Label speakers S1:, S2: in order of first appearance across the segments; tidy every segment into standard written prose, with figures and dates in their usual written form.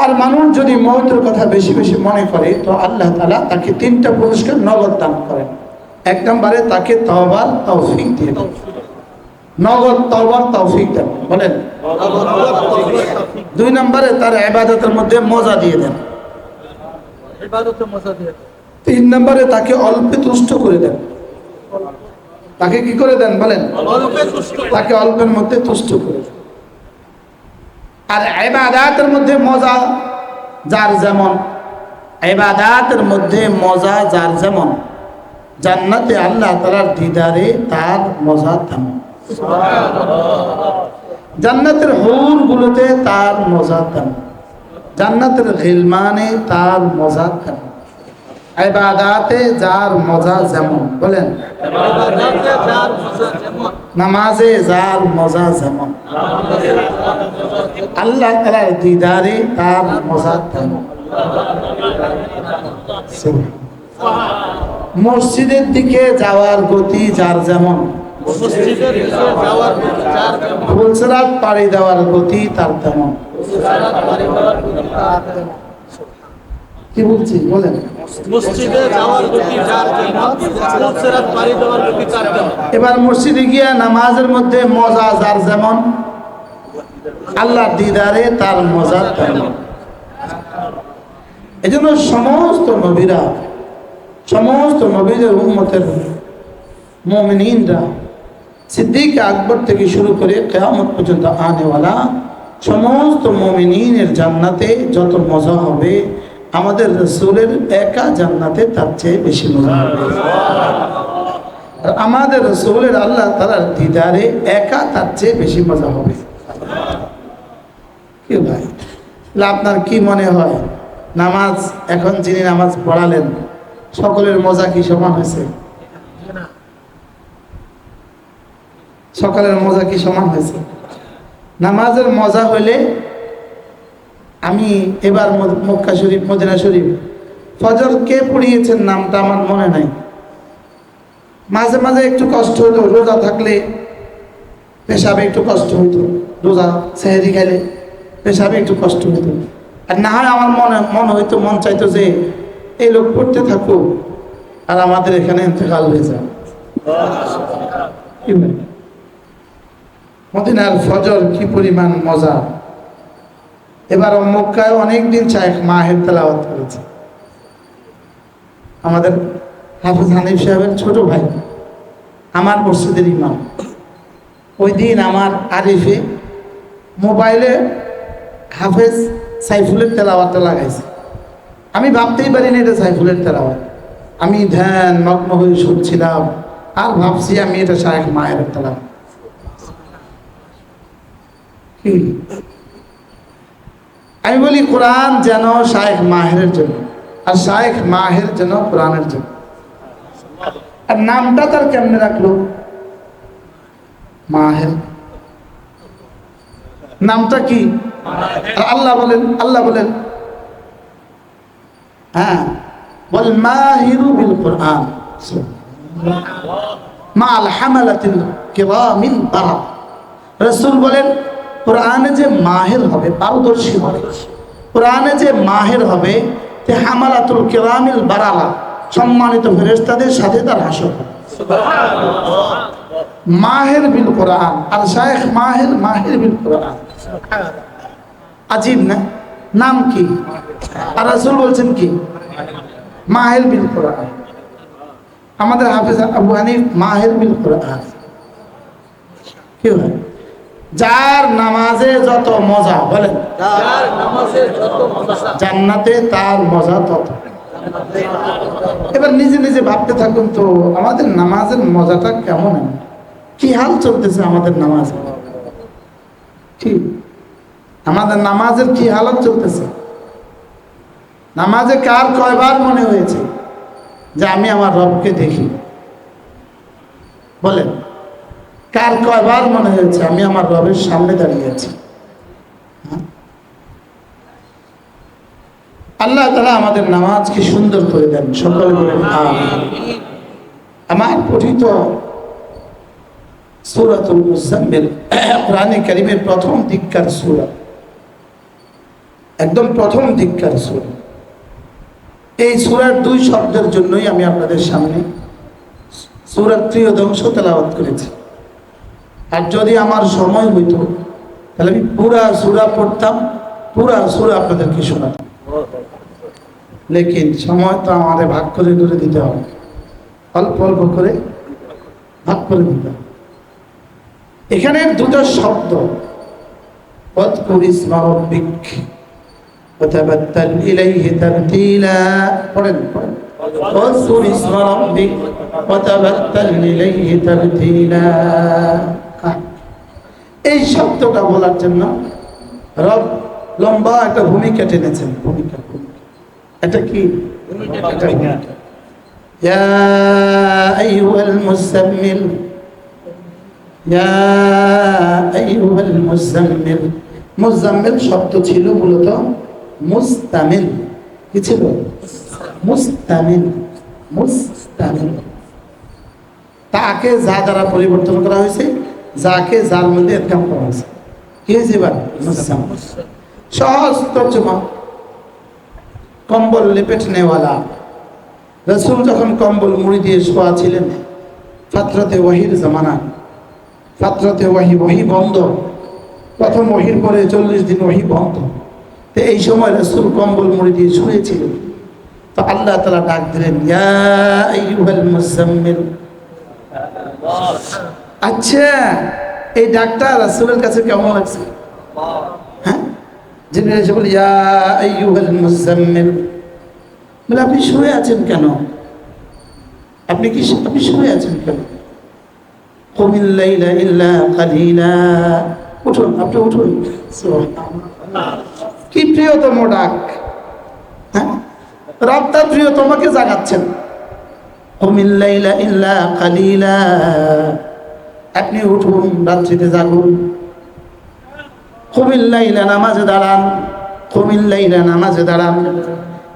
S1: আর মানুষ যদি মওতের কথা বেশি বেশি মনে করে তো আল্লাহ তাআলা তাকে 3টা পুরস্কার নগদ দান করেন। 1 নম্বরে তাকে তওবার তৌফিক দিয়ে দেন, নগদ তওবার তৌফিক দেন, বলেন। 2 নম্বরে তার ইবাদতের মধ্যে মজা দিয়ে দেন, 3 নম্বরে তাকে অল্পে তুষ্ট করে দেন। তাকে কি করে দেন বলেন? তাকে অল্পের মধ্যে তুষ্ট করে দেন। আর ইবাদতের মধ্যে মজা যার যেমন, ইবাদতের মধ্যে মজা যার যেমন, জান্নাতে আল্লাহ তাআলার দিদারে তার মজা তেমন। জান্নাতের হুর গুলোতে তার মজা তেমন, জান্নাতের গিলমানে তার মজা তেমন। ইবাদতে যার মজা যেমন, বলেন। নামাজে যার মজা যেমন, আল্লাহ তাআলার দিদারে তার মজা তেমন। মসজিদের দিকে যাওয়ার গতি যার যেমন, ফুলসরাত পাড়ি দেওয়ার গতি তার তেমন। কি বলছি বলেন?
S2: মসজিদে যাওয়ার গতি যার যেমন, ফুলসরাত পাড়ি দেওয়ার গতি তার তেমন।
S1: এবার মসজিদে গিয়ে নামাজের মধ্যে মজা যার যেমন, আল্লাহর দিদারে তার মজা তেমন। এজন্য সমস্ত নবীরা, সমস্ত নবীদের উম্মতের মুমিনিনরা, সিদ্দিক আকবর থেকে শুরু করে কিয়ামত পর্যন্ত আনেওয়ালা সমস্ত মুমিনিনের জান্নাতে যত মজা হবে, আমাদের রাসূলের একা জান্নাতে তার চেয়ে বেশি মজা হবে। আর আমাদের রাসূলের আল্লাহ তাআলার দিদারে একা তার চেয়ে বেশি মজা হবে। কি ভাই, আপনার কি মনে হয় নামাজ, এখন যিনি নামাজ পড়ালেন সকলের মজা কি সমান হয়েছে? সকলের মজা কি সমান হয়েছে? নামাজের মজা হইলে, আমি এবার মক্কা শরীফ, মদিনা শরীফ ফজর কে পড়িয়েছেন নামটা আমার মনে নাই। মাঝে মাঝে একটু কষ্ট হতো, রোজা থাকলে পেশাবে একটু কষ্ট হইতো, রোজা সেহরি খাইলে পেশাবে একটু কষ্ট হইতো। আর না হয় আমার মনে হইতো, মন চাইতো যে এই লোক পড়তে থাকুক আর আমাদের এখানে ইন্তেকাল হয়ে যায়। মদিনার ফজর কি পরিমাণ মজা। এবার মক্কায় অনেকদিন শায়েখ মাহের তেলাওয়াত করেছে। আমাদের হাফেজ হানিফ সাহেবের ছোট ভাই, আমার মসজিদের ইমাম, ওই দিন আমার আরিফে মোবাইলে হাফেজ সাইফুলের তেলাওয়াতটা লাগাইছে। আমি ভাবতেই পারিনি এটা সাইফুলের তেলাওয়াত। আমি ধ্যান মগ্ন হয়ে শুনছিলাম আর ভাবছি আমি এটা শায়েখ মাহের তেলাওয়াত। আমি বলি কোরআন যেন শায়েখ মাহের জন্য, আর শায়েখ মাহের যেন কোরআনের জন্য। আর নামটা তার কেমনে রাখলো? মাহের। নামটা কি? আল্লাহ বলেন, আল্লাহ বলেন, হ্যাঁ বল মাহিরু বিল কোরআন মাল হামালাতিল কিরামিল বারা। রাসূল বলেন কোরআনে যে মাহের হবে, পারদর্শী হবে, কোরআনে যে মাহের হবে, তে হামালাতুল কিরামিল বারালা, সম্মানিত ফেরেশতাদের সাথে তার হাসর হবে। মাহের বিল কোরআন, আর শায়েখ মাহের, মাহের বিল কোরআন। আজীব না? নাম কি? আর রাসূল বলছেন কি? মাহের বিল কোরআন। আমাদের হাফেজ আবু হানিফ মাহের বিল কোরআন। কি হয়? যার নামাজে যত মজা, বলেন,
S2: যার নামাজে যত মজা,
S1: জান্নাতে তার মজা তত। এবার নিজে নিজে ভাবতে থাকুন তো, আমাদের নামাজের মজাটা কেমন, কি হাল চলতেছে আমাদের নামাজ? ঠিক, আমাদের নামাজের কি হালত চলতেছে? নামাজে কার কয়বার মনে হয়েছে যে আমি আমার রবকে দেখি? বলেন, কার কয়বার মনে হয়েছে আমি আমার রবের সামনে দাঁড়িয়ে আছি? আল্লাহ তাআলা আমাদের নামাজকে সুন্দর করে দেন, সকলে বলেন আমিন। আমার পঠিত সূরাতুল মুজাম্মিল, কোরআনে কারীমের প্রথম দিককার সূরা। একদম প্রথম দিককার সূরা। এই সূরার 2 শব্দের জন্যই আমি আপনাদের সামনে সূরার ত্রিয়দংশ তেলাওয়াত করেছি। আর যদি আমার সময় হইতো তাহলে আমি পুরা সূরা পড়তাম, পুরা সূরা আপনাদেরকে শোনাতাম। লেকিন সময় তো আমাদের ভাগ করে করে দিতে হবে, অল্প অল্প করে ভাগ করে দিতে হবে। এখানে 2টা শব্দ, ওয়াযকুর ইসমা রাব্বিক ওয়াতাবাত্তাল ইলাইহি তাবতীলা। পড়েন পড়েন, ওয়াযকুর ইসমা রাব্বিক ওয়াতাবাত্তাল ইলাইহি তাবতীলা। এই শব্দটা বলার জন্য রব লম্বা একটা ভূমিকা টেনেছেন। ভূমিকা এটা কি? ইয়া আইয়ুহাল মুযাম্মিল, ইয়া আইয়ুহাল মুযাম্মিল। মুযাম্মিল শব্দ ছিল মূলত মুস্তামিল। কি ছিল? মুস্তামিল। মুস্তামিল তাকে যা দ্বারা পরিবর্তন করা হয়েছে, যাকে যার মধ্যে এদগাম করা হয়েছে। কি হয়েছে এবার? মুজাম্মিল। সহজ তর্জমা, কম্বল লেপেটনেওয়ালা। রাসূল যখন কম্বল মুড়ি দিয়ে শোয়া ছিলেন, ফাতরাতে ওয়াহির জামানা, ফাতরাতে ওয়াহি বন্ধ, প্রথম ওয়াহির পরে 40 দিন ওয়াহি বন্ধ। তো এই সময় রাসূল কম্বল মুড়ি দিয়ে শুয়েছিলেন। তো আল্লাহ তাআলা ডাক দিলেন, ইয়া আইয়ুহাল মুযাম্মিল। আচ্ছা, এই ডাকটা রাসূলের কাছে কেমন লাগছে? হ্যাঁ, যিনি এসে বলে ইয়া আইয়ুহাল মুযাম্মিল, বলে আপনি শুয়ে আছেন কেন? আপনি শুয়ে আছেন কেন? কুমিল লাইলা ইল্লা কালিলা, উঠুন, আপনি উঠুন। কি প্রিয়তম ডাক! হ্যাঁ, রব তার প্রিয়তমকে জাগাচ্ছেন। কুমিল লাইলা ইল্লা কালিলা, আপনি উঠুন, রাত্রিতে জাগুন। কুমিল লাইলা, নামাজে দাঁড়ান। কুমিল লাইলা, নামাজে দাঁড়ান।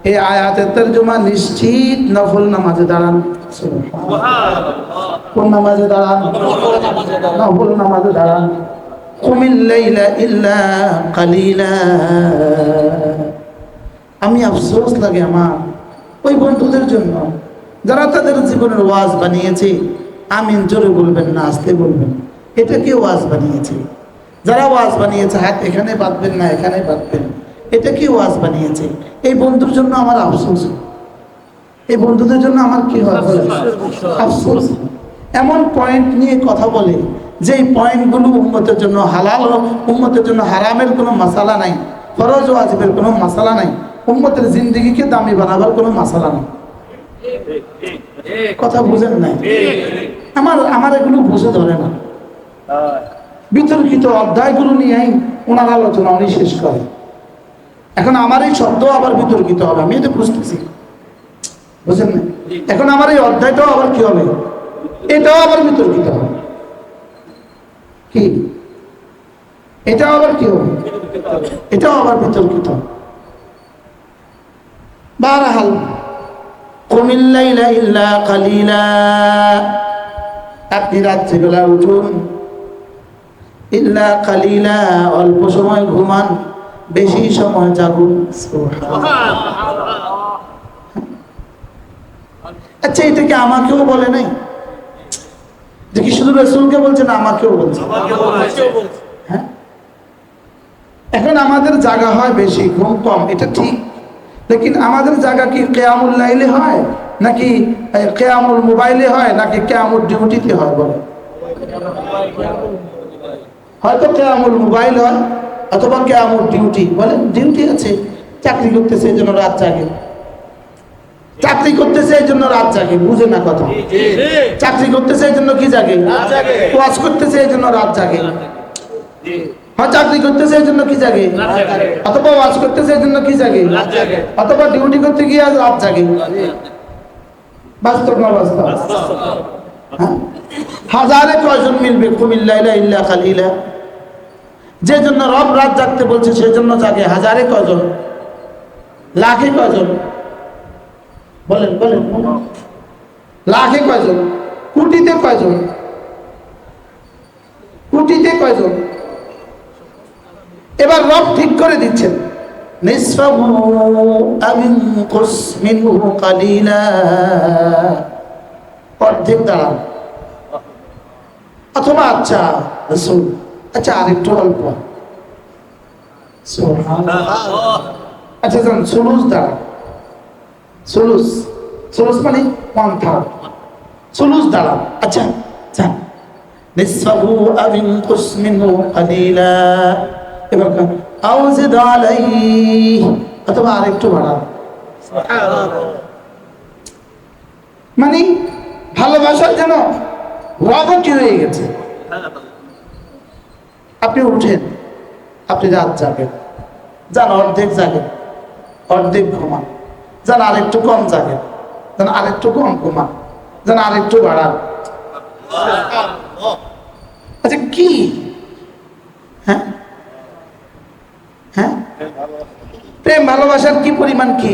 S1: এই আয়াতের তরজমা নিশ্চিত নফল নামাজে দাঁড়ান। কোন নামাজে দাঁড়ান? নফল নামাজে দাঁড়ান। কুমিল লাইলা ইল্লা কালিলা। আমি আফসোস লাগে আমার ওই বন্ধুদের জন্য যারা তাদের জীবনের ওয়াজ বানিয়েছে। আমিন জোরে বলবেন না, আস্তে বলবেন। এটা কি ওয়াজ বানিয়েছে? যারা ওয়াজ বানিয়েছে হাত এখানে বাঁধবেন না, এখানে বাঁধবেন। এটা কি ওয়াজ বানিয়েছে? এই বন্ধুর জন্য আমার আফসোস, এই বন্ধুদের জন্য আমার কি হয়? আফসোস। এমন পয়েন্ট নিয়ে কথা বলে যে পয়েন্টগুলো উম্মতের জন্য হালাল, উম্মতের জন্য হারামের কোনো মাসালা নাই, ফরজ ও ওয়াজিবের কোনো মাসালা নাই, উম্মতের জিন্দেগিকে দামি বানাবার কোনো মাসালা নাই। কথা বুঝেন নাই? আমার এগুলো বুঝে ধরে না। বিতর্কিত অধ্যায়গুলো নিয়েই ওনার আলোচনা উনি শেষ করে। এখন আমার এই শব্দ আবার বিতর্কিত হবে, আমি এটা বুঝতেছি, বুঝেন না? এখন আমার এই অধ্যায়টাও আবার কি হবে? এটাও আবার বিতর্কিত হবে। কি? এটাও আবার কি হবে? এটাও আবার বিতর্কিত। বারহাল, কুমিল লাইলা ইল্লা কালিলা, আপনি রাত্রিবেলা উঠুন। ইল্লা কালিলা, অল্প সময় ঘুমান, বেশি সময় জাগুন। আচ্ছা, এটা কি আমাকেও বলে নাই? দেখি শুধু রাসূলকে বলছে না, আমাকেও বলছে। হ্যাঁ, এখন আমাদের জায়গা হয় বেশি, ঘুম কম, এটা ঠিক। লেকিন আমাদের জায়গা কি কিয়ামুল লাইলে হয়, নাকি কিয়ামুল মোবাইলে হয়, নাকি কিয়ামুল ডিউটিতে হয়? বলে হয়তো কিয়ামুল মোবাইল হয় অথবা কিয়ামুল ডিউটি। বলেন ডিউটি আছে, চাকরি করতেছে এই জন্য রাত জাগে, চাকরি করতেছে এই জন্য রাত জাগে। বুঝে না কথা? চাকরি করতেছে এই জন্য কি জাগে? ওয়াজ করতেছে এই জন্য রাত জাগে। হ্যাঁ, চাকরি করতেছে এই জন্য কি জাগে, অথবা ওয়াজ করতেছে এই জন্য কি জাগে, অথবা ডিউটি করতে গিয়ে রাত জাগে। বাস্তব না বাস্তব? হ্যাঁ, হাজারে কয়জন মিলবে কুমিল লাইলা ইল্লা কালিলা? যে জন্য রব রাত জাগতে বলছে সেই জন্য জাগে হাজারে কয়জন, লাখে কয়জন? বলেন বলেন, লাখে কয়জন, কোটিতে কয়জন, কোটিতে কয়জন? এবার রব ঠিক করে দিচ্ছেন নিসফাহু আও ইনকুস মিনহু কালিলা, অর্ধেক দাঁড়ান, অথবা আচ্ছা রাসূল আচ্ছা আরেকটু অল্প, সুবহানাল্লাহ। আচ্ছা যান সুলুস দাঁড়ান, সুলুস, সুলুস মানে 1/3, সুলুস দাঁড়ান, আচ্ছা যান নিসফাহু আও ইনকুস মিনহু কালিলা, এবার আও জিদ আলাইহি, অথবা আরেকটু বাড়ান। মানে ভালোবাসার যেন রগটি হয়ে গেছে। আপনি উঠেন, আপনি রাত জাগেন, যান অর্ধেক জাগেন, অর্ধেক ঘুমান, যান আরেকটু কম জাগেন, যান আরেকটু কম ঘুমান, যান আরেকটু বাড়ান। আচ্ছা কি হ্যাঁ হ্যাঁ প্রেম ভালোবাসার কি পরিমাণ, কি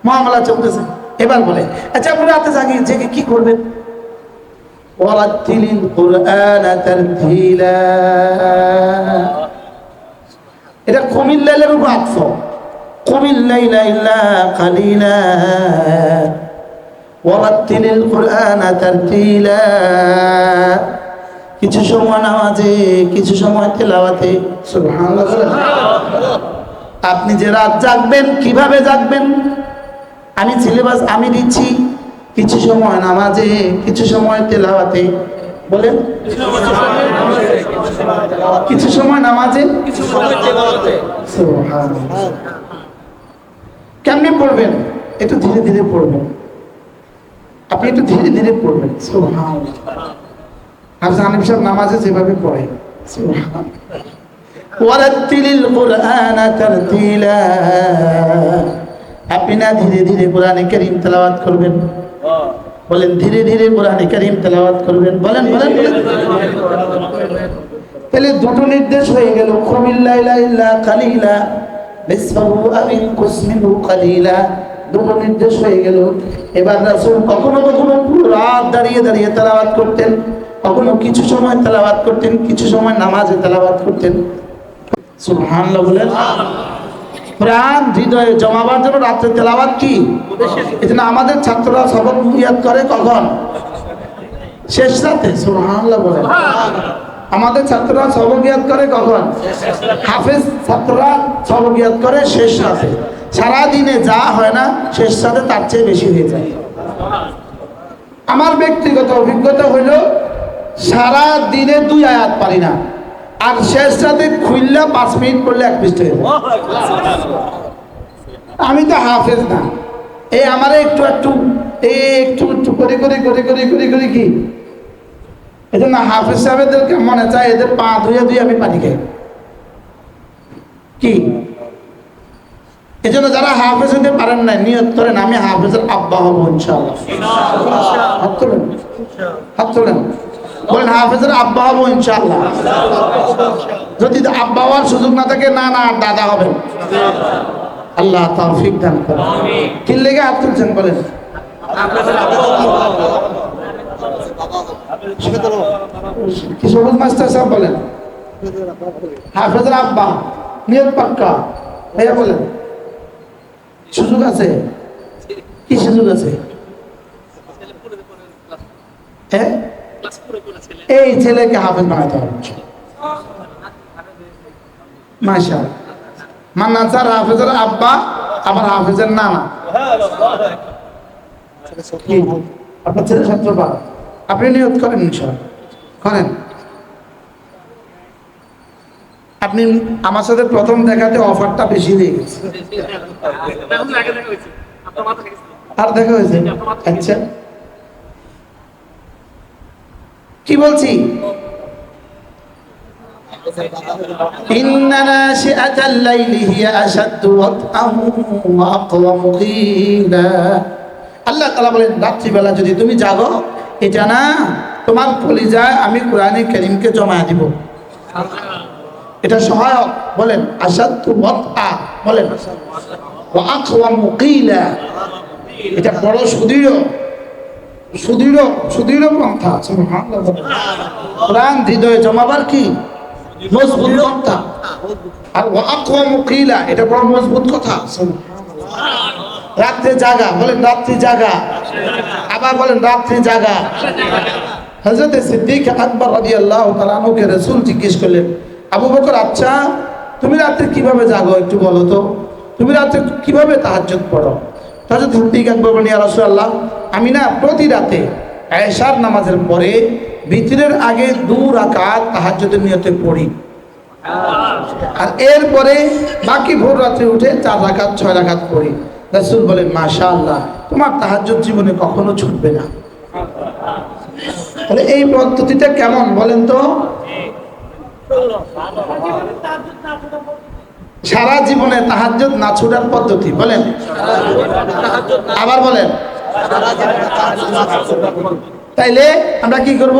S1: মামলা চলতেছে। এবার বলে আচ্ছা আপনি রাতে জাগিয়ে জেগে কি করবেন? ওয়ারাতিলিল কুরআনা তারতিলা, এটা কুমিল লাইলের উপর আতফ, কুমিল লাইলা ইল্লা কালিলা ওয়ারাতিলিল কুরআনা তারতিলা, কিছু সময় নামাজে, কিছু সময় তেলাওয়াতে। সুবহানাল্লাহ। আপনি যে রাত জাগবেন কিভাবে জাগবেন? আমি সিলেবাস আমি দিচ্ছি, কিছু সময় নামাজে, কিছু সময় তেলাওয়াতে। বলেন কিছু সময় নামাজে,
S2: কিছু সময় তেলাওয়াতে।
S1: সুবহানাল্লাহ। কেমনে পড়বেন? একটু ধীরে ধীরে পড়বেন, আপনি একটু ধীরে ধীরে পড়বেন। সুবহানাল্লাহ। হাফেজ হানিফ সাহেব নামাজে যেভাবে পড়ে, সুবহানাল্লাহ। ওয়ারাতিলিল কুরআনা তারতিলা, আপনি না ধীরে ধীরে কোরআনে কারীম তেলাওয়াত করবেন। বলেন ধীরে ধীরে কোরআনে কারীম তেলাওয়াত করবেন। বলেন বলেন বলেন। তাহলে দুটো নির্দেশ হয়ে গেল, কুমিল লাইলা ইল্লা কালিলা নিসফাহু আও ইনকুস মিনহু কালিলা, দুটো নির্দেশ হয়ে গেল। এবার রাসূল কখনো কখনো পুরো রাত দাঁড়িয়ে দাঁড়িয়ে তেলাওয়াত করতেন, কখনো কিছু সময় তেলাওয়াত করতেন, কিছু সময় নামাজে তেলাওয়াত করতেন। সুবহানাল্লাহ বলেন। প্রাণ হৃদয়ে জমাবার জন্য রাত্রে তেলাওয়াত কি? এজন্য আমাদের ছাত্ররা সবক ইয়াদ করে কখন? শেষ রাতে। সুবহানাল্লাহ বলেন। আমাদের ছাত্ররা সবক ইয়াদ করে কখন? হাফেজ ছাত্ররা সবক ইয়াদ করে শেষ রাতে। সারা দিনে যা হয় না শেষ রাতে তার চেয়ে বেশি হয়ে যায়। আমার ব্যক্তিগত অভিজ্ঞতা হইল সারা দিনে 2 আয়াত পারি না, আর শেষ রাতে খুললা 5 মিনিট পড়লে 1 পৃষ্ঠা হয়ে যায়। আমি তো হাফেজ না, এই আমারে একটু একটু একটু একটু করে করে করে করে করে করে কি, এই জন্য হাফেজ সাহেবদেরকে মনে চায় এদের পা ধুয়ে ধুয়ে আমি পানি খাই কি। এই জন্য যারা হাফেজ হতে পারেন না নিয়ত করেন আমি হাফেজের আব্বা হবো ইনশাআল্লাহ। হাত তোলেন, হাত তোলেন, বলেন হাফেজের আব্বা হবো ইনশাআল্লাহ। যদি আব্বা হওয়ার সুযোগ না থাকে, না না দাদা হবেন। আল্লাহ তৌফিক দান করেন। কি লেগে হাত তুলছেন বলেন? কি সবুজ মাস্টার সাহেব বলেন হাফেজের আব্বা, নিয়ত পাক্কা ভাইয়া বলেন। সুযোগ আছে? কি সুযোগ আছে? এই ছেলেকে হাফেজ বানাতে হবে মাশাআল্লাহ। মান্নান স্যার হাফেজের আব্বা, আবার হাফেজের নানা। আপনার ছেলে ছাত্র বা আপনি নিয়ত করেন ইনশাআল্লাহ, করেন। আপনি আমার সাথে প্রথম দেখাতে অফারটা বেশি হয়ে গেছে, আর দেখা হয়েছে। আচ্ছা কি বলছি? ইন্না নাশিআতাল লাইলি হিয়া আশাদ্দু ওয়াতআন ওয়া আকওয়ামু কিলা। আল্লাহ তাআলা বলেন রাত্রিবেলা যদি তুমি জাগো, এটা না তোমার কলিজায় আমি কোরআনে কারীমকে জমা দিব, এটা সহায়ক। বলেন আশাদ্দু ওয়াতআ, বলেন ওয়া আকওয়ামু কিলা, এটা বড় সুদৃঢ় সুদৃঢ় সুদৃঢ় পন্থা। সুবহানাল্লাহ। কোরআন হৃদয়ে জমাবার কি মজবুত পন্থা। আর ওয়াকওয়ামু কিলা, এটা বড় মজবুত কথা। রাত্রে জাগা, বলেন রাত্রি জাগা, আবার বলেন রাত্রি জাগা। হযরত সিদ্দিক আকবর রাদিয়াল্লাহু তাআলা আনহুকে রাসূল জিজ্ঞেস করলেন, আবু বকর, আচ্ছা তুমি রাত্রে কিভাবে জাগো একটু বলো তো, তুমি রাত্রে কিভাবে তাহাজ্জুদ পড়ো? হযরত সিদ্দিক আকবর বলেন, ইয়া রাসূলুল্লাহ, আমি না প্রতি রাতে এশার নামাজের পরে ভিতরের আগে 2 রাকাত তাহাজ্জুদের নিয়তে পড়ি, আর এরপরে বাকি ভোর রাত্রে উঠে 4 রাকাত 6 রাকাত পড়ি। রাসূল বলেন, মাশাআল্লাহ, তোমার তাহাজ্জুদ জীবনে কখনো ছুটবে না। তাহলে এই পদ্ধতিটা কেমন বলেন তো? সারা জীবনে তাহাজ্জুদ না ছুটার পদ্ধতি বলেন, আবার বলেন। তাইলে আমরা কি করব?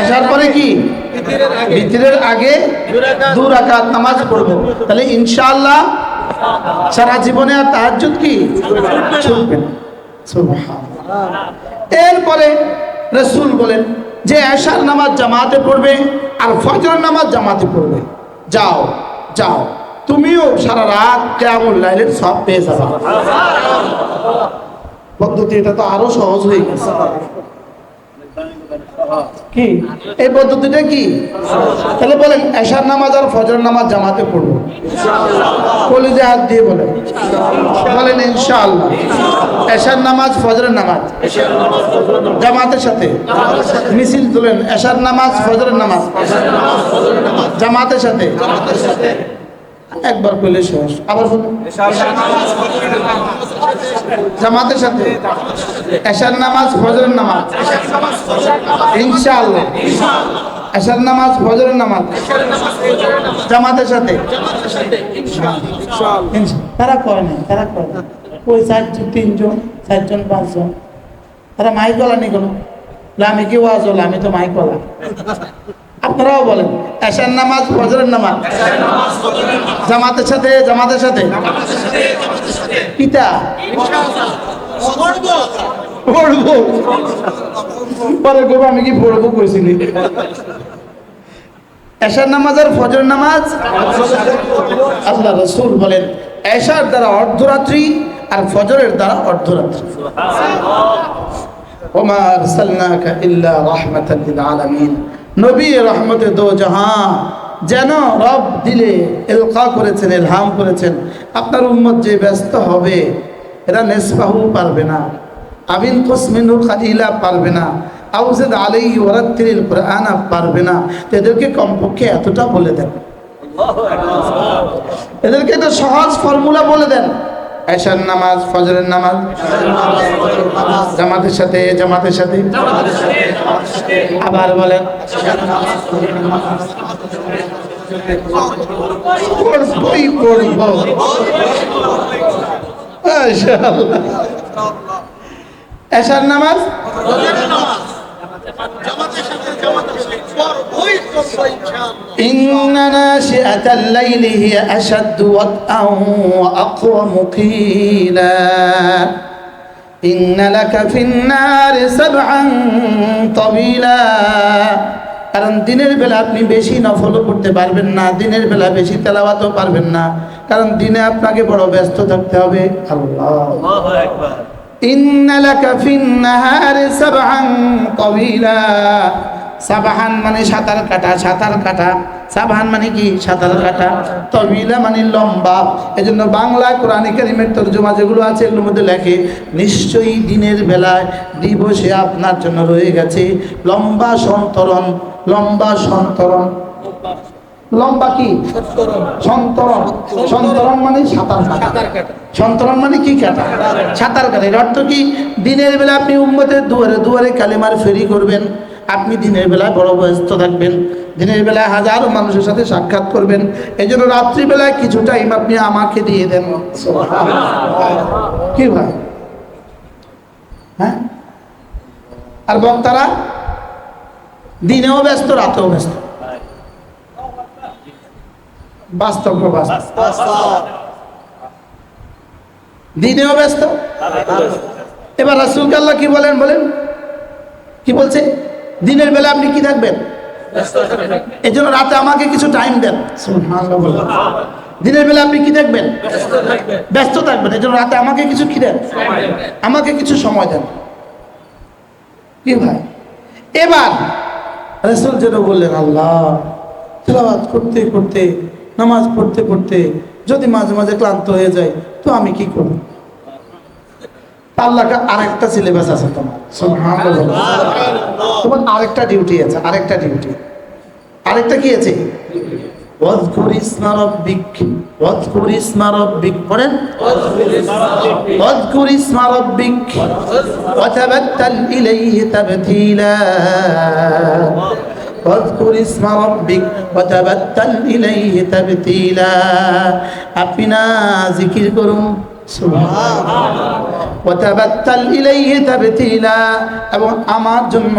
S1: এশার পরে কি ভিতরের আগে 2 রাকাত নামাজ পড়ব। তাহলে ইনশাআল্লাহ সারা জীবনে আর তাহাজ্জুদ কি ছুটবে না। সুবহানাল্লাহ। এরপরে রাসূল বলেন যে এশার নামাজ জামাতে পড়বে আর ফজরের নামাজ জামাতে পড়বে, যাও যাও, তুমিও সারা রাত কিয়ামুল লাইলের সব পেয়ে যাবে। পদ্ধতি এটা তো আরো সহজ হয়ে গেছে। কি এই পদ্ধতিটা কি? তাহলে বলেন এশার নামাজ আর ফজরের নামাজ জামাতে পড়বো, কলিজা হাত দিয়ে বলেন, বলেন ইনশাআল্লাহ। এশার নামাজ ফজরের নামাজ জামাতের সাথে, মিছিল তুলেন, এশার নামাজ ফজরের নামাজ জামাতের সাথে। একবার কইলে শেষ, আবার বলুন, জামাতের সাথে এশার নামাজ ফজরের নামাজ ইনশাআল্লাহ। এশার নামাজ ফজরের নামাজ জামাতের সাথে। তারা কয় না, তারা কয় না, ওই 4জন 3জন 4জন 5জন, তারা মাইক বলা নেই কোনো, আমি কি ওয়াজ হলো, আমি তো মাইক বলা। আপনারাও বলেন এশার নামাজ ফজরের নামাজ জামাতের সাথে, জামাতের সাথে পিতা পড়বো, পরে করবো আমি কি পড়বো কইছিলি। এশার নামাজ আর ফজরের নামাজ আল্লাহ রাসূল বলেন এশার দ্বারা অর্ধরাত্রি আর ফজরের দ্বারা অর্ধরাত্রি। ওমা আরসালনাকা ইল্লা রাহমাতাল লিল আলামিন, নবী রহমতে দো জাহান, যেন রব দিলে ইলকা করেছেন, ইলহাম করেছেন। আপনার উম্মত যে ব্যস্ত হবে, এরা নিসফাহু পারবে না, আবিন কুসমিনু খালিলা পারবে না, আউজিদ আলাইহি ওয়ারাত্তিলিল কুরআন পারবে না। এদেরকে কমপক্ষে এতটা বলে দেন, এদেরকে একটা সহজ ফর্মুলা বলে দেন, এশার নামাজ ফজরের নামাজ জামাতের সাথে, জামাতের সাথে। আবার বলেন, পড়বই পড়ব মাশাআল্লাহ। এশার নামাজ إن ناشئة الليل هي أشد وطئا وأقوم قيلا إن لك في النار سبعا طويلا। কারণ দিনের বেলা আপনি বেশি নফলও করতে পারবেন না, দিনের বেলা বেশি তেলাওয়াতও পারবেন না, কারণ দিনে আপনাকে বড় ব্যস্ত থাকতে হবে। আল্লাহু আকবার। ইন্না লাকা ফিন নাহারি সাবহান তাওয়িলা, সাবহান মানে সাঁতার কাটা, সাঁতার কাটা, সাবহান মানে কি সাঁতার কাটা, তাওয়িলা মানে লম্বা। এজন্য বাংলা কোরআনে কারীমের তরজমা যেগুলো আছে এগুলোর মধ্যে লেখে নিশ্চয়ই দিনের বেলায় দিবসে আপনার জন্য রয়ে গেছে লম্বা সন্তরণ, লম্বা সন্তরণ, লম্বা কি সন্তরণ, সন্তরণ মানে সাঁতার কাটা, সন্তরণ মানে কি কাটা, সাঁতার কাটা। এর অর্থ কি দিনের বেলা আপনি উম্মতের দুয়ারে দুয়ারে কালেমার ফেরি করবেন, আপনি দিনের বেলায় বড় ব্যস্ত থাকবেন, দিনের বেলায় হাজারো মানুষের সাথে সাক্ষাৎ করবেন। এই জন্য রাত্রিবেলায় কিছু টাইম আপনি আমাকে দিয়ে দেন। কি ভাই, হ্যাঁ? আর বক্তারা দিনেও ব্যস্ত রাতেও ব্যস্ত, বাস্তব দিনেও ব্যস্ত। এবার রাসূল আল্লাহ কি বলেন, বলেন কি বলছে? দিনের বেলা আপনি কি থাকবেন? এই জন্য রাতে আমাকে কিছু টাইম দেন। সুবহানাল্লাহ বলেন। দিনের বেলা আপনি কি দেখবেন? ব্যস্ত থাকবেন। এই জন্য রাতে আমাকে কিছু কি দেন? আমাকে কিছু সময় দেন। কি ভাই, এবার রাসূল যেন বললেন, আল্লাহ তেলাওয়াত করতে করতে, নামাজ পড়তে পড়তে যদি মাঝে মাঝে ক্লান্ত হয়ে যায় তো আমি কি করব? আল্লাহকে আরেকটা সিলেবাস আছে তোমার। সুবহানাল্লাহ। তোমার আরেকটা ডিউটি আছে, আরেকটা ডিউটি, আরেকটা কি আছে? ওয়াজকুর ইসমা রাব্বিক, ওয়াজকুর ইসমা রাব্বিক, পড়েন ওয়াজকুর ইসমা রাব্বিক ওয়া তাবাত্তাল ইলাইহি তাবতীলা, ওয়াজকুর ইসমা রাব্বিক ওয়া তাবাত্তাল ইলাইহি তাবতীলা। আপনি না জিকির করুন, সুবহানাল্লাহ, ওয়া তাবাত্তাল ইলাইহি তাবতীলা, এবং আমার জন্য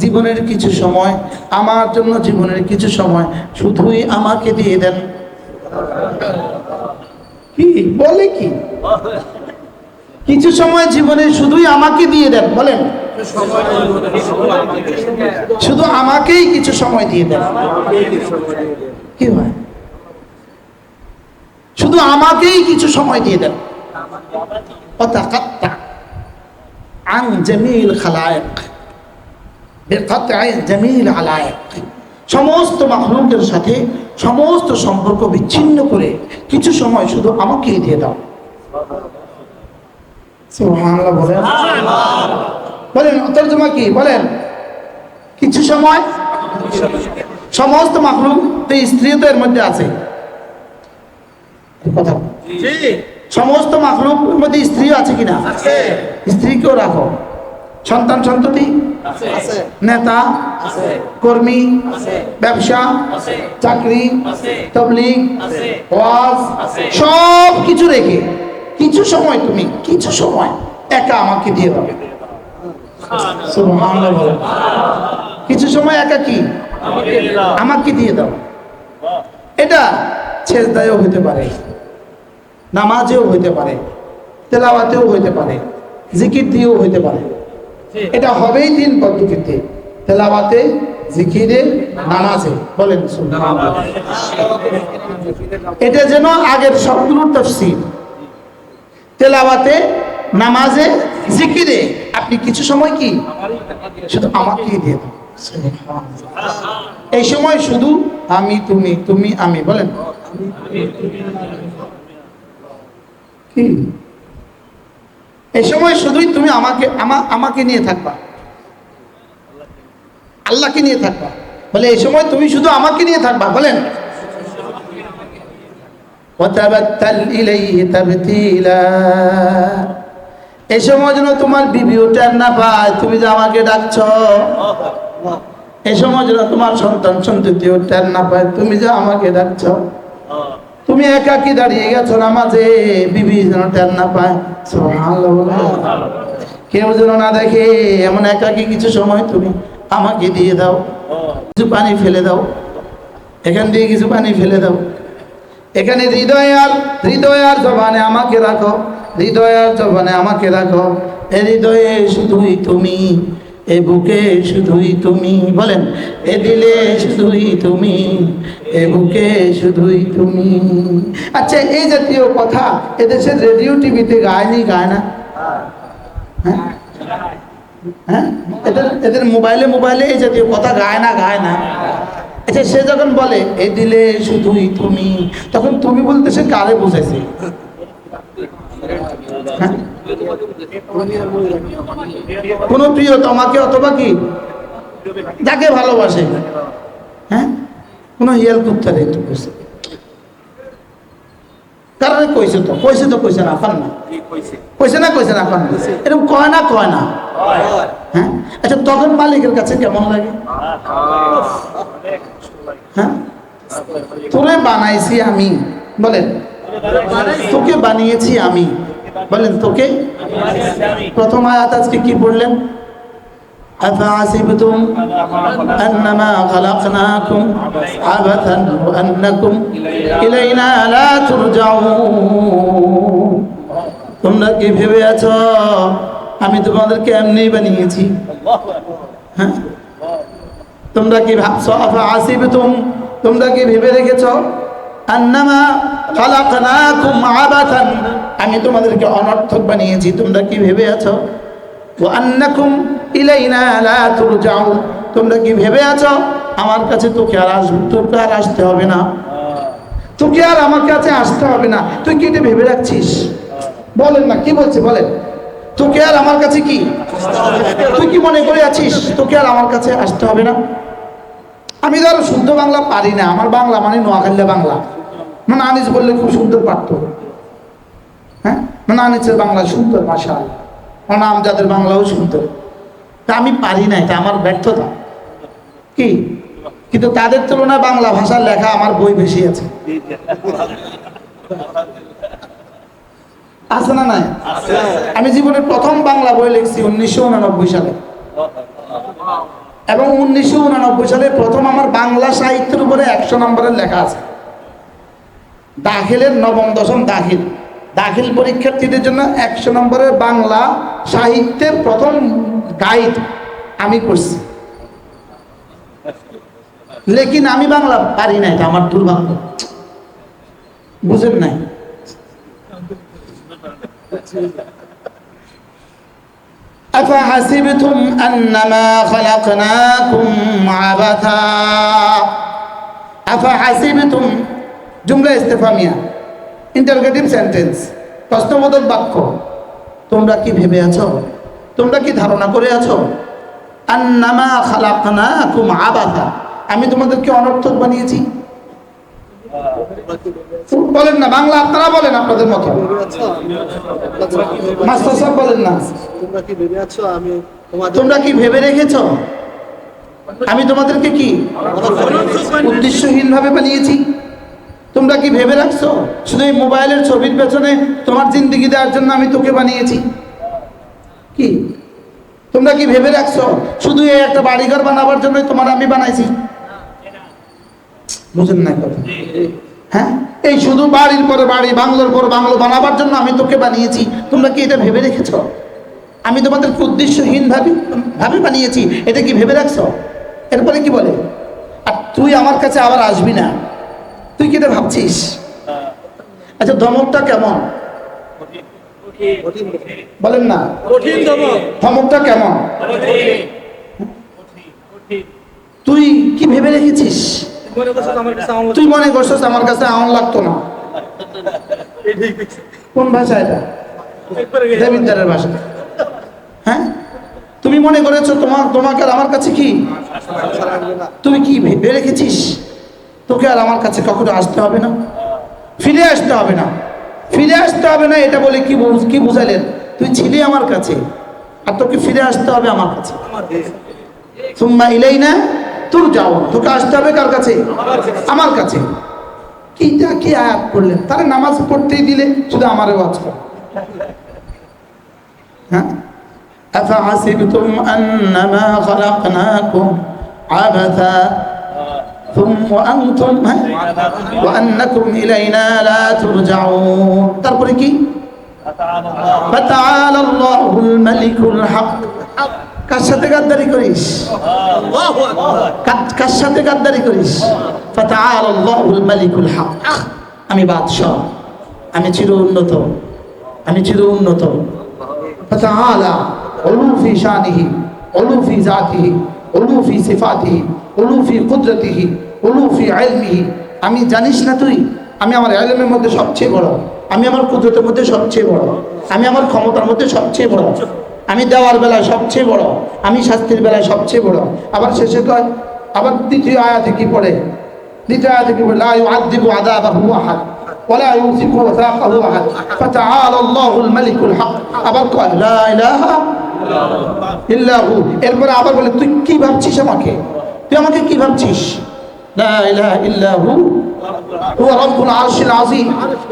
S1: জীবনের কিছু সময়, আমার জন্য জীবনের কিছু সময় শুধুই আমাকে দিয়ে দেন। কি বলে? কি কিছু সময় জীবনে শুধুই আমাকে দিয়ে দেন? বলেন, শুধু আমাকেই কিছু সময় দিয়ে দেন। কি হয়? শুধু আমাকেই কিছু সময় দিয়ে দেন। ওয়াতাকাত্তা আন জামিল খালায়েক বিকাতঈ জামিল আলায়েক, সমস্ত মাখলুকের সাথে সমস্ত সম্পর্ক বিচ্ছিন্ন করে কিছু সময় শুধু আমাকেই দিয়ে দাও। সুবহানাল্লাহ বলেন। বলেন তরজমা কি? বলেন কিছু সময় সমস্ত মাখলুক, তো স্ত্রী তো এর মধ্যে আছে কথা। সমস্ত মাখলুকের মধ্যে স্ত্রীও আছে কিনা? স্ত্রীকেও রাখো, সন্তান সন্ততি আছে, নেতা আছে, কর্মী আছে, ব্যবসা আছে, চাকরি আছে, তাবলীগ আছে, ওয়াজ আছে, সব কিছু রেখে কিছু সময় তুমি কিছু সময় একা আমাকে দিয়ে দাও। সুবহানাল্লাহ বলেন। কিছু সময় একা কি আমাকে দিয়ে দাও। এটা সেজদায়ও হইতে পারে, নামাজেও হইতে পারে, তেলাওয়াতেও হইতে পারে, জিকির দিয়েও হইতে পারে। এটা হবেই তিন পদ্ধতিতে, তেলাওয়াতে, জিকিরে, নামাজে। বলেন সুবহানাল্লাহ। এটা যেন আগের সবগুলোর তাফসীর। তেলাওয়াতে, নামাজে, জিকিরে আপনি কিছু সময় কি শুধু আমাকেই দিয়ে দেন। এই সময় শুধু আমি, তুমি, তুমি, আমি। বলেন কি? এই সময় শুধুই তুমি আমাকে নিয়ে থাকবা, আল্লাহকে নিয়ে থাকবা। বলে এই সময় তুমি শুধু আমাকে নিয়ে থাকবা। বলেন ওয়াতাবাত্তাল ইলাইহি তাবতীলা। এই সময় যেন তোমার বিবিও টের না পায় তুমি যে আমাকে ডাকছো। এই সময় যেন তোমার সন্তান সন্ততিও টের না পায় তুমি যে আমাকে ডাকছো। তুমি একাকি দাঁড়িয়ে গেছো নামাজে, বিবি যেন টের না পায়। সুবহানাল্লাহ। কেউ যেন না দেখে এমন একাকি কিছু সময় তুমি আমাকে দিয়ে দাও। কিছু পানি ফেলে দাও, এখান দিয়ে কিছু পানি ফেলে দাও। এখানে হৃদয় আর জবানে আমাকে রাখো, হৃদয় আর জবানে আমাকে রাখো। এ হৃদয়ে শুধুই তুমি, এ বুকে শুধুই তুমি। বলেন এ দিলে শুধুই তুমি, এ বুকে শুধুই তুমি। আচ্ছা, এই জাতীয় কথা এদেশের রেডিও টিভিতে গায় না? হ্যাঁ হ্যাঁ, এদের মোবাইলে এই জাতীয় কথা গায় না? আচ্ছা, সে যখন বলে এ দিলে শুধুই তুমি, তখন তুমি বলতে সে কারে বুঝেছে? কোন প্রিয় তোমাকে অথবা কি যাকে ভালোবাসে, হ্যাঁ, কোন হিয়াল কুত্তারে তো কইছে, কারণে কইছে না পান না, কইছে না পান না, এরকম কয় না। হ্যাঁ, আচ্ছা, তখন মালিকের কাছে কেমন লাগে? হ্যাঁ, তোরে বানাইছি আমি। বলেন তোকে বানিয়েছি আমি। বলেন তোকে। প্রথম আয়াত আজকে কি পড়লেন? আফাসিবতুম আন্নামা খালাকনাকুম আবাথান ওয়া আন্নাকুম ইলাইনা লা তুরজাউন। তোমরা কি ভেবে আছো আমি তোমাদেরকে এমনি বানিয়েছি? হ্যাঁ, তোমরা কি ভাবছো আফা হাসিবতুম, তোমরা কি ভেবে রেখেছো আন্নামা খালাকনাকুম আবাথান, আমি তোমাদেরকে অনর্থক বানিয়েছি, তোমরা কি ভেবে আছো ওয়া আন্নাকুম ইলাইনা লা তুরজাউন, তোমরা কি ভেবে আছো আমার কাছে তোকে আর আসতে হবে না, তোকে আর আমার কাছে আসতে হবে না। তুই কি এটা ভেবে রাখছিস? বলেন না, কি বলছে বলেন। তোকে আর আমার কাছে কি, তুই কি মনে করে আছিস তোকে আর আমার কাছে আসতে হবে না? আমি ধরো শুদ্ধ বাংলা পারি না, আমার বাংলা মানে নোয়াখালী বাংলা, মানে আনিস বললে খুব সুন্দর পারতো, হ্যাঁ, মানে আনিসের বাংলা সুন্দর, মাশাআল্লাহ, অনাম যাদের বাংলাও সুন্দর, তা আমি পারি না, এটা আমার ব্যর্থতা কি। কিন্তু তাদের তুলনায় বাংলা ভাষার লেখা আমার বই বেশি আছে, আছে না নাই? আমি জীবনের প্রথম বাংলা বই লিখছি 1989 সালে, এবং 1989 সালে প্রথম আমার বাংলা সাহিত্যের উপরে 100 নম্বরের লেখা আছে। দাখিলের নবম দশম দাখিল পরীক্ষার্থীদের জন্য 100 নম্বরের বাংলা সাহিত্যের প্রথম গাইড আমি করছি, লেকিন আমি বাংলা পারি না, এটা আমার দুর্ভাগ্য, বুঝেন নাই? أفحسبتم أنما خلقناكم عبثا أفحسبتم জুমলা ইস্তেফামিয়া, ইন্টারোগেটিভ সেন্টেন্স, প্রশ্নবোধক বাক্য। তোমরা কি ভেবে আছো, তোমরা কি ধারণা করে আছো আন্নামা খালাকনাকুম আবাথা, আমি তোমাদেরকে অনর্থক বানিয়েছি? বলেন না, বাংলা আপনারা বলেন আপনাদের মতো, মাস্টার সাহেব বলেন না। তোমরা কি ভেবে রেখেছো আমি তোমাদেরকে কি উদ্দেশ্যহীন ভাবে বানিয়েছি? তোমরা কি ভেবে রাখছো শুধু এই মোবাইলের ছবির পেছনে তোমার জিন্দেগি দেওয়ার জন্য আমি তোকে বানিয়েছি? কি তোমরা কি ভেবে রাখছো শুধু এই একটা বাড়িঘর বানাবার জন্য তোমার আমি বানাইছি? বুঝেন না কথা? হ্যাঁ, এই শুধু বাড়ির পরে বাড়ি, বাংলোর পর বাংলো বানাবার জন্য আমি তোকে বানিয়েছি। তোমরা কি এটা ভেবে রেখেছো আমি তোমাদেরকে উদ্দেশ্যহীন ভাবে বানিয়েছি? এটা কি ভেবে রাখছো? এরপরে কি বলে, আর তুই আমার কাছে আবার আসবি না, তুই কি এটা ভাবছিস? আচ্ছা, ধমকটা কেমন বলেন না, ধমকটা কেমন? তুই কি ভেবে রেখেছিস? তুই মনে করছিস আমার কাছে আউন লাগতো না? কোন ভাষা এটা? দেবিদ্দারের ভাষা। হ্যাঁ, তুমি মনে করেছো তোমাকে আর আমার কাছে কি, তুমি কি ভেবে রেখেছিস তোকে আর আমার কাছে কখনো আসতে হবে না, ফিরে আসতে হবে না, ফিরে আসতে হবে না? এটা বলে কি বুঝাইলেন? তুই ছিলি আমার কাছে আর তোকে ফিরে আসতে হবে আমার কাছে। সুম্মা ইলাইনা তুরজাউন, তোকে আসতে হবে কার কাছে? আমার কাছে। কিটা কি আয়াত পড়লেন? তারে নামাজ পড়তেই দিলে শুধু আমারে ওয়াজ কর। হ্যাঁ, আফাহাসিবতুম আন্নামা খালাকনাকুম আবাথা ওয়া আনতুম ওয়া আন্নাকুম ইলাইনা লা তুরজাউন। তারপরে কি? ফাতাআলা আল্লাহুল মালিকুল হক। কার সাথে গাদ্দারি করিস? কার সাথে গাদ্দারি করিস? ফাতাআলা আল্লাহুল মালিকুল হক। আমি বাদশা, আমি চির উন্নত, আমি চির উন্নত। ফাতাআলা উলু ফি শানিহি, উলু ফি জাতিহি, উলু ফি সিফাতিহি, উলু ফি কুদরতিহি, উলু ফি ইলমিহি। আমি জানিস না তুই, আমি আমার ইলমের মধ্যে সবচেয়ে বড়, আমি আমার কুদরতের মধ্যে সবচেয়ে বড়, আমি আমার ক্ষমতার মধ্যে সবচেয়ে বড়, আমি দেওয়ার বেলায় সবচেয়ে বড়, আমি শাস্তির বেলায় সবচেয়ে বড়। আবার শেষে কয়, আবার দ্বিতীয় আয়াতে কি পড়ে? দ্বিতীয় আয়াতে কি পড়ে? লা ইউআযযিবু আযাবাহু আহাদ ওয়ালা ইউসিকু ওয়াসাকাহু আহাদ ফাতাআলা আল্লাহুল মালিকুল হক। আবার কয় লা ইলাহা ইল্লাহু। এরপরে আবার বলে, তুই কি ভাবছিস আমাকে? তুই আমাকে কি ভাবছিস? লা ইলাহা ইল্লাহু হুয়া রাব্বুল আরশিল আযীম।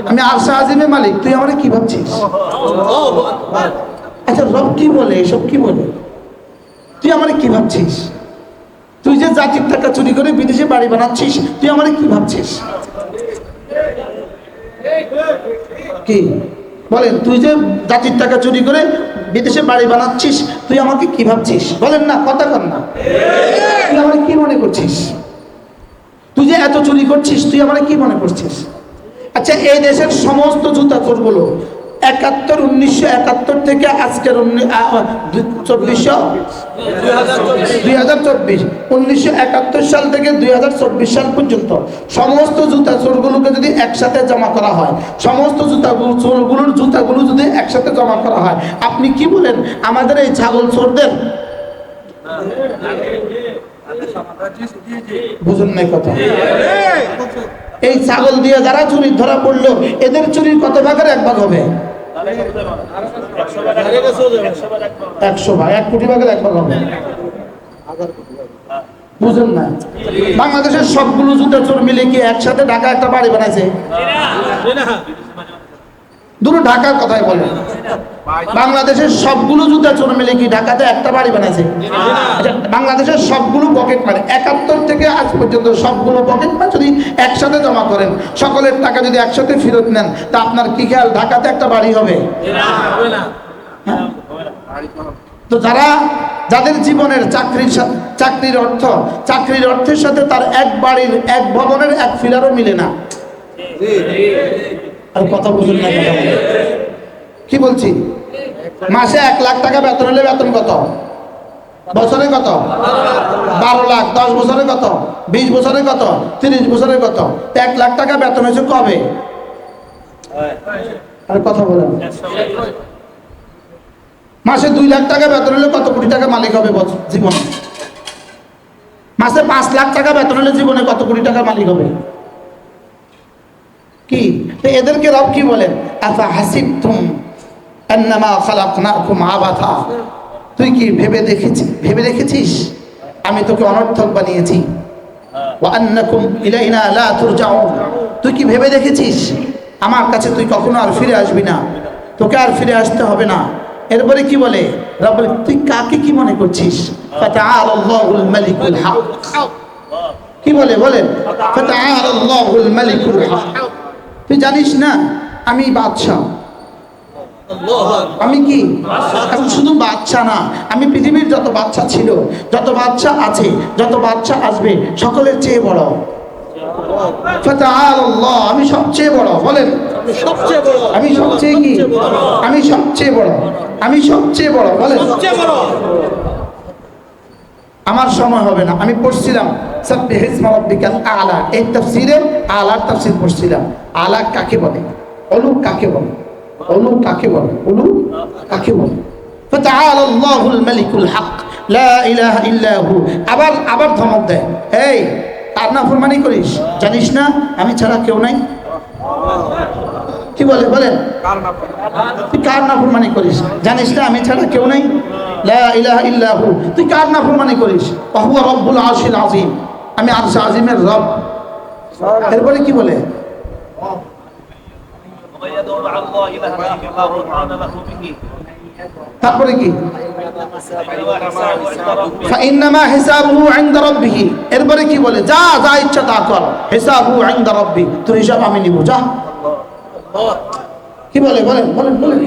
S1: আমি আরশ আযীমের মালিক, তুই আমাকে কি ভাবছিস? আচ্ছা, রব কি বলে, এসব কি বলে? তুই আমারে কি ভাবছিস? তুই যে জাতির টাকা চুরি করে বিদেশে বাড়ি বানাচ্ছিস, তুই আমারে কি ভাবছিস? কি বলেন? তুই যে জাতির টাকা চুরি করে বিদেশে বাড়ি বানাচ্ছিস, তুই আমাকে কি ভাবছিস? বলেন না, কথা কর না। তুই আমাকে কি মনে করছিস? তুই যে এত চুরি করছিস, তুই আমাকে কি মনে করছিস? আচ্ছা, এই দেশের সমস্ত জুতা চোরগুলো 1971 থেকে আজকের 1971 সাল থেকে 2024 সাল পর্যন্ত সমস্ত জুতা চোরগুলোকে যদি একসাথে জমা করা হয়, সমস্ত জুতাগুলো যদি একসাথে জমা করা হয়, আপনি কি বলেন আমাদের এই ছাগল চোরদের? বুঝুন নাই কথা? এই ছাগল দিয়ে যারা চুরি ধরা পড়লো, এদের চুরির কত ভাগের 1 ভাগ হবে? 100 ভাগ, 1 কোটি ভাগের 1 ভাগ হবে। বুঝুন না? বাংলাদেশের সবগুলো জুতা চোর মিলে কি একসাথে ঢাকা একটা বাড়ি বানাইছে? দুটো ঢাকার কথাই বলেন। বাংলাদেশের সবগুলো জুতা চোর মিলে কি ঢাকাতে একটা বাড়ি বানাইছে? আচ্ছা, বাংলাদেশের সবগুলো পকেট মার 71 থেকে আজ পর্যন্ত সবগুলো পকেট মার যদি একসাথে জমা করেন, সকলের টাকা যদি একসাথে ফেরত নেন, তা আপনার কি খেয়াল ঢাকাতে একটা বাড়ি হবে? হ্যাঁ? তো যাদের জীবনের চাকরির অর্থের সাথে তার এক বাড়ির, এক ভবনের, এক ফিলারও মিলে না। আর কথা বুঝুন না, কথা বলেন। কি বলছি? মাসে 1 লাখ টাকা বেতন হলে বেতন কত? বছরে কত? 12 লাখ। 10 বছরে কত? 20 বছরে কত? 30 বছরে কত? 1 লাখ টাকা বেতন হয়েছে কবে? আর কথা বলেন। মাসে 2 লাখ টাকা বেতন হলে কত কোটি টাকা মালিক হবে জীবনে? মাসে 5 লাখ টাকা বেতন হলে জীবনে কত কোটি টাকা মালিক হবে? কি এদেরকে রব কি বলেন? আফা হাসিবতুম আন্নামা খালাকনাকুম আবাথা। তুই কি ভেবে দেখেছিস আমি তোকে অনর্থক বানিয়েছি? ওয়া আন্নাকুম ইলাইনা লা তুরজাউন। তুই কি ভেবে দেখেছিস আমার কাছে তুই কখনো আর ফিরে আসবি না, তোকে আর ফিরে আসতে হবে না? এরপরে কি বলে রব বলে, তুই কাকে কি মনে করছিস? ফাতাআলাল্লাহুল মালিকুল হক। কি বলে বলেন? ফাতাআলাল্লাহুল মালিকুল হক। তুই জানিস না আমি বাদশা? আমি কি এখন শুধু বাদশা না, আমি পৃথিবীর যত বাদশা ছিল, যত বাদশা আছে, যত বাদশা আসবে, সকলের চেয়ে বড়। ফাতাআলাল্লাহ, আমি সবচেয়ে বড়। বলেন আমি সবচেয়ে কি? আমি সবচেয়ে বড়। আমি সবচেয়ে বড়। বলেন আমার সময় হবে না। আমি পড়ছিলাম সাব্বিহ ইসমা রাব্বিকাল আলা, এই তাফসীরে আলার তাফসীর পড়ছিলাম। আলা কাকে বলে? উলু কাকে বলে? উলু কাকে বলে? উলু কাকে বলে? ফাতাআলাল্লাহুল মালিকুল হক লা ইলাহা ইল্লা হু। আবার ধমক দেয়, এই কার নাফরমানি করিস? জানিস না আমি ছাড়া কেউ নাই? কি বলে বলেন? তুই কার নাফরমানি করিস? জানিস না আমি ছাড়া কেউ নাই? লা ইলাহা ইল্লা হু। তুই কার নাফরমানি করিস? ওয়া হুয়া রব্বুল আরশিল আযীম, আমি আরশ আযীমের রব। এরপরে কি বলে? তারপরে কি? ফাইন্নামা হিসাবুহু ইনদা রাব্বিহি। এরপরে কি বলে? যা যা ইচ্ছা তা কর, হিসাবুহু ইনদা রাব্বি, তোর হিসাব আমি নিব, যা। কি বলে বলেন বলেন বলেন?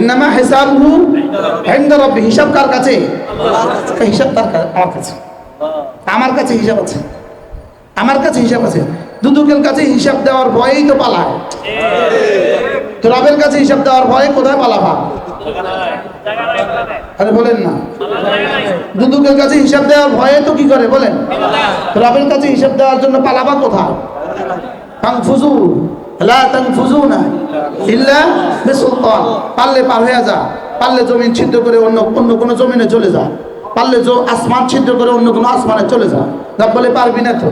S1: ইন্নামা হিসাবুহু ইনদা রাব্বি। হিসাব কার কাছে? হিসাব তার আমার কাছে। আমার কাছে হিসাব আছে, আমার কাছে হিসাব আছে। দুদুকের কাছে হিসাব দেওয়ার ভয়েই তো পালায়। তো রবের কাছে হিসাব দেওয়ার ভয়ে কোথায় পালাবা? আরে বলেন না। দুদুকের কাছে হিসাব দেওয়ার ভয়ে তো কি করে বলেন? রবের কাছে হিসাব দেওয়ার জন্য পালাবা কোথায়? তানফুজু লা তানফুজুনা ইল্লা বিসুলতান। পারলে পার হয়ে যা, পারলে জমিন ছিদ্র করে অন্য কোনো জমিনে চলে যা, পারলে আসমান ছিদ্র করে অন্য কোনো আসমানে চলে যা। রব বলে পারবি না তো।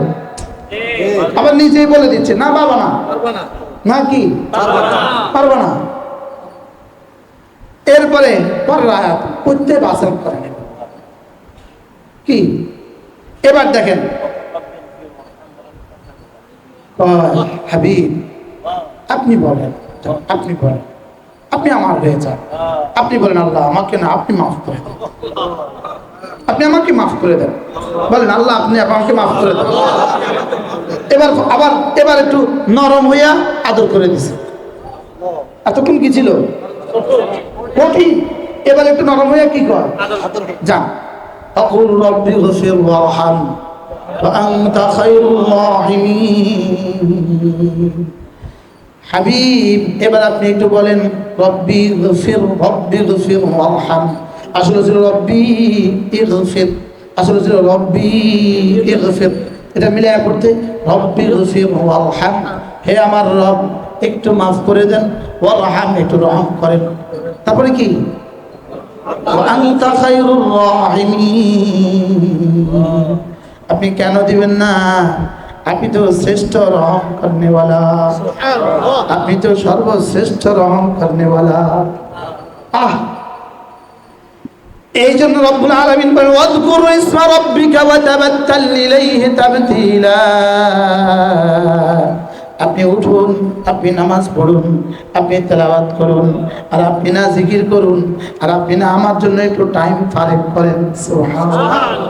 S1: আবার নিজেই বলে দিচ্ছে না বাবা না, না কি পারবা না। এরপরে করতে বাসন করে কি? এবার দেখেন হাবিব, আপনি বলেন, আপনি বলেন, আপনি আমার হয়ে যান। আপনি বলেন আল্লাহ আমাকে না, আপনি মাফ করে দেন, আপনি আমাকে মাফ করে দেন। বলেন আল্লাহ আপনি আমাকে মাফ করে দেন। এবার একটু নরম হইয়া আদর করে দিছে। এতক্ষণ কি ছিল? কঠিন। এবার একটু নরম হয়ে কি কর, যান আকুল রব্বি গফির ওয়ারহাম ওয়া আনতা খায়রুর রাহিমিন। হাবিব এবার আপনি একটু বলেন রব্বি গফির ওয়ারহাম। আসলে ছিল রব্বি ইগফির, আসলে ছিল রব্বি ইগফির। এটা মিলায়া পড়তে রব্বি গফির ওয়ারহাম, হে আমার রব একটু মাফ করে দেন, ওয়ারহাম একটু রহম করেন। তারপরে কি ওয়া আনতা খায়রুর রাহিমিন। আপনি কেন দিবেন না? আপনি তো শ্রেষ্ঠ রহম করনেওয়ালা, আপনি তো সর্বশ্রেষ্ঠ রহম করনেওয়ালা। এই জন্য রব্বুল আলামিন বলেন ওয়াযকুর ইসমা রাব্বিকা ওয়া তাবাত্তাল ইলাইহি তাবতীলা। আপনি উঠুন, আপনি নামাজ পড়ুন, আপনি তেলাওয়াত করুন, আর আপনি না জিকির করুন, আর আপনি না আমার জন্য একটু টাইম ফারেক করেন। সুবহানাল্লাহ।